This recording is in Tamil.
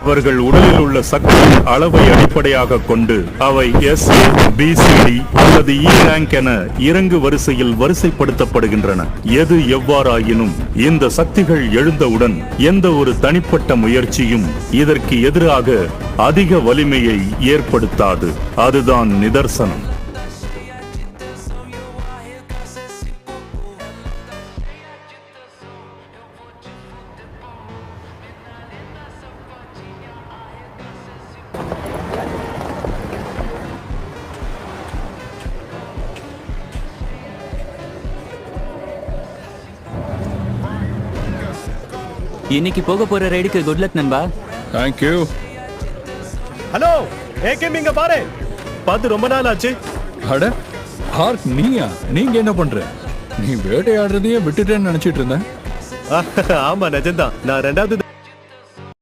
அவர்கள் உடலில் உள்ள சக்தியின் அளவை அடிப்படையாக கொண்டு அவை SABCD அல்லது E ரேங்க் என இறங்கு வரிசையில் வரிசைப்படுத்தப்படுகின்றன. எது எவ்வாறாயினும் இந்த சக்திகள் எழுந்தவுடன் எந்த ஒரு தனிப்பட்ட முயற்சியும் இதற்கு எதிராக அதிக வலிமையை ஏற்படுத்தாது. அதுதான் நிதர்சனம். இன்னைக்கு போக போற ரைடுக்கு குட் லக் நண்பா. Thank you. ஹலோ ஏகேம், இங்க பாரு. பார்த்து ரொம்ப நாள் ஆச்சு. அட ஹார்க், நீயா? நீங்க என்ன பண்ற? நீ வேட்டையாடுறதையே விட்டுட்டேன்னு நினைச்சிட்டு இருந்தேன். ஆமா நிஜம்தான். நான் 2வது